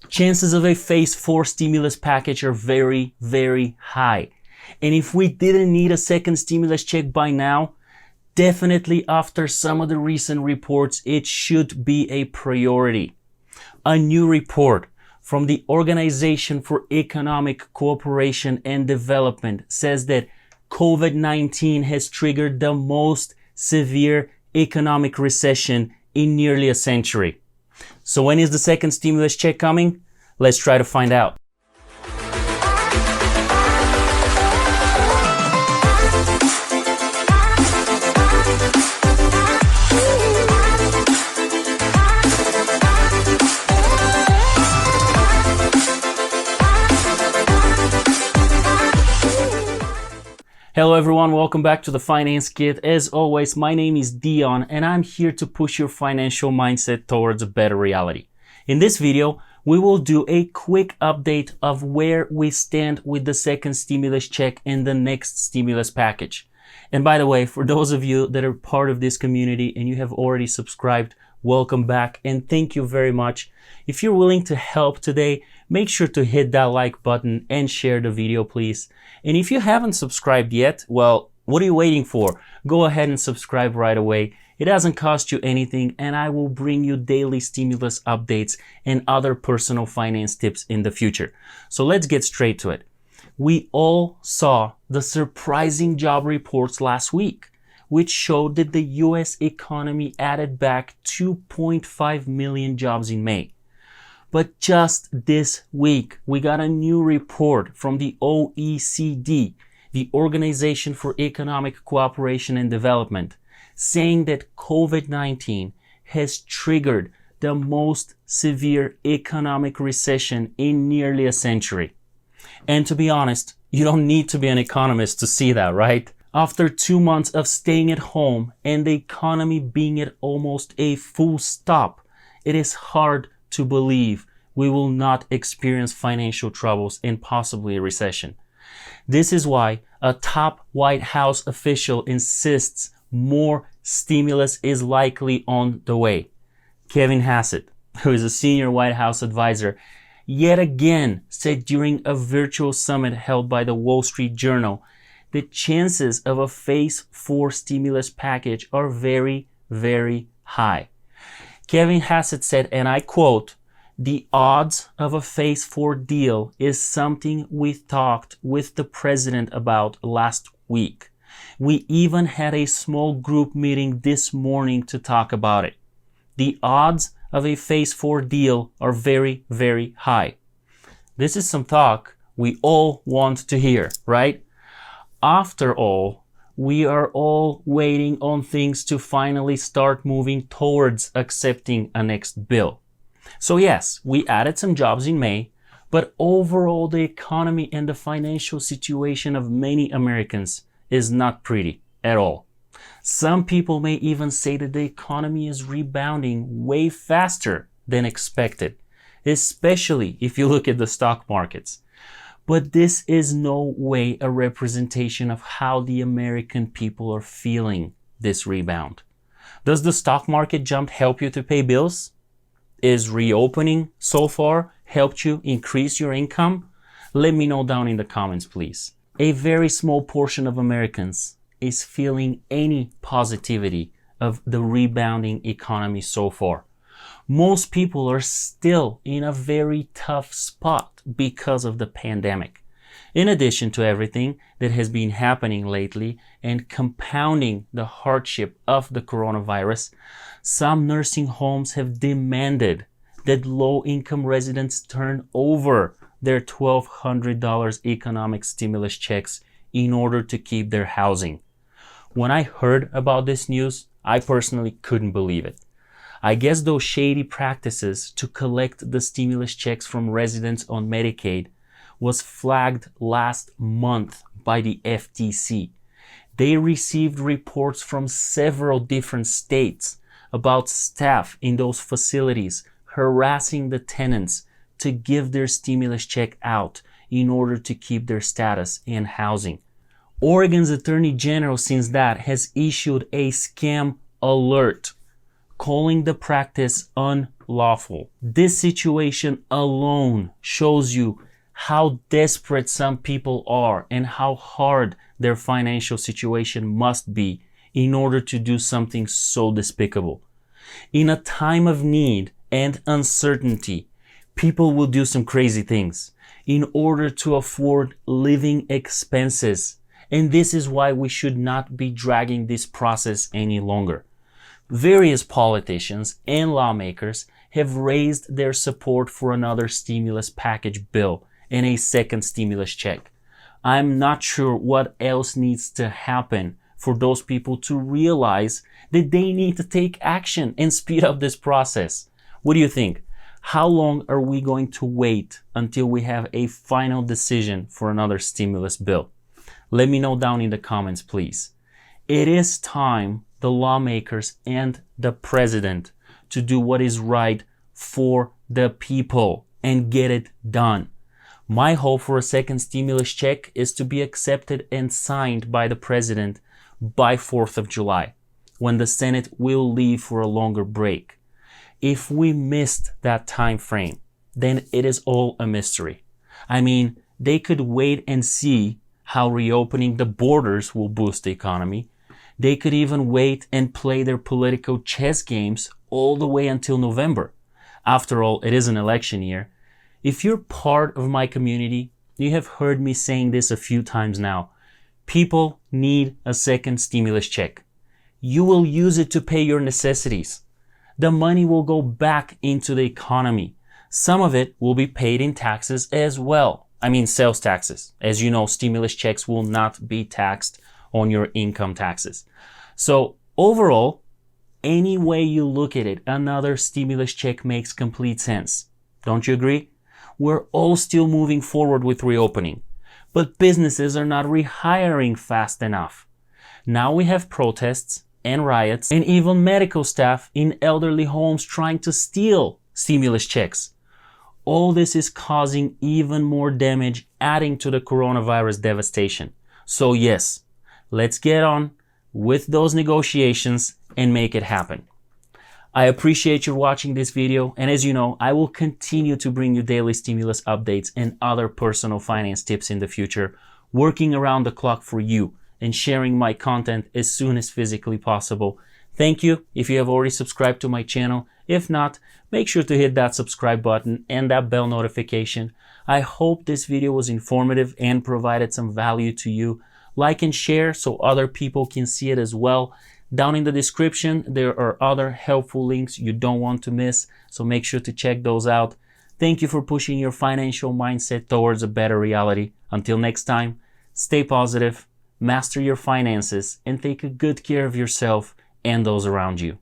Chances of a phase 4 stimulus package are very, very high. And if we didn't need a second stimulus check by now, definitely after some of the recent reports, it should be a priority. A new report from the Organization for Economic Cooperation and Development says that COVID-19 has triggered the most severe economic recession in nearly a century. So when is the second stimulus check coming? Let's try to find out. Hello everyone, welcome back to the Finance Kit. As always, my name is Dion and I'm here to push your financial mindset towards a better reality. In this video, we will do a quick update of where we stand with the second stimulus check and the next stimulus package. And by the way, for those of you that are part of this community and you have already subscribed, welcome back and thank you very much. If you're willing to help today, make sure to hit that like button and share the video, please. And if you haven't subscribed yet, well, what are you waiting for? Go ahead and subscribe right away. It doesn't cost you anything, and I will bring you daily stimulus updates and other personal finance tips in the future. So let's get straight to it. We all saw the surprising job reports last week, which showed that the US economy added back 2.5 million jobs in May. But just this week, we got a new report from the OECD, the Organization for Economic Cooperation and Development, saying that COVID-19 has triggered the most severe economic recession in nearly a century. And to be honest, you don't need to be an economist to see that, right? After 2 months of staying at home and the economy being at almost a full stop, it is hard to believe we will not experience financial troubles and possibly a recession. This is why a top White House official insists more stimulus is likely on the way. Kevin Hassett, who is a senior White House advisor, yet again said during a virtual summit held by the Wall Street Journal the chances of a phase 4 stimulus package are very, very high. Kevin Hassett said, and I quote, "The odds of a phase 4 deal is something we talked with the president about last week. We even had a small group meeting this morning to talk about it. The odds of a phase 4 deal are very, very high." This is some talk we all want to hear, right? After all, we are all waiting on things to finally start moving towards accepting a next bill. So yes, we added some jobs in May, but overall the economy and the financial situation of many Americans is not pretty at all. Some people may even say that the economy is rebounding way faster than expected, especially if you look at the stock markets. But this is no way a representation of how the American people are feeling this rebound. Does the stock market jump help you to pay bills? Is reopening so far helped you increase your income? Let me know down in the comments, please. A very small portion of Americans is feeling any positivity of the rebounding economy so far. Most people are still in a very tough spot because of the pandemic. In addition to everything that has been happening lately and compounding the hardship of the coronavirus, some nursing homes have demanded that low-income residents turn over their $1,200 economic stimulus checks in order to keep their housing. When I heard about this news, I personally couldn't believe it. I guess those shady practices to collect the stimulus checks from residents on Medicaid was flagged last month by the FTC. They received reports from several different states about staff in those facilities harassing the tenants to give their stimulus check out in order to keep their status in housing. Oregon's Attorney General since that has issued a scam alert, calling the practice unlawful. This situation alone shows you how desperate some people are and how hard their financial situation must be in order to do something so despicable. In a time of need and uncertainty, people will do some crazy things in order to afford living expenses. And this is why we should not be dragging this process any longer. Various politicians and lawmakers have raised their support for another stimulus package bill and a second stimulus check. I'm not sure what else needs to happen for those people to realize that they need to take action and speed up this process. What do you think? How long are we going to wait until we have a final decision for another stimulus bill? Let me know down in the comments, please. It is time the lawmakers and the president to do what is right for the people and get it done. My hope for a second stimulus check is to be accepted and signed by the president by 4th of July, when the Senate will leave for a longer break. If we missed that time frame, then it is all a mystery. I mean, they could wait and see how reopening the borders will boost the economy. They could even wait and play their political chess games all the way until November. After all, it is an election year. If you're part of my community, you have heard me saying this a few times now. People need a second stimulus check. You will use it to pay your necessities. The money will go back into the economy. Some of it will be paid in taxes as well. I mean, sales taxes. As you know, stimulus checks will not be taxed on your income taxes. So overall, any way you look at it, another stimulus check makes complete sense. Don't you agree? We're all still moving forward with reopening, but businesses are not rehiring fast enough. Now we have protests and riots and even medical staff in elderly homes trying to steal stimulus checks. All this is causing even more damage, adding to the coronavirus devastation. So yes, let's get on with those negotiations and make it happen. I appreciate you watching this video, and as you know, I will continue to bring you daily stimulus updates and other personal finance tips in the future, working around the clock for you and sharing my content as soon as physically possible. Thank you if you have already subscribed to my channel. If not, make sure to hit that subscribe button and that bell notification. I hope this video was informative and provided some value to you. Like and share so other people can see it as well. Down in the description, there are other helpful links you don't want to miss, so make sure to check those out. Thank you for pushing your financial mindset towards a better reality. Until next time, stay positive, master your finances, and take a good care of yourself and those around you.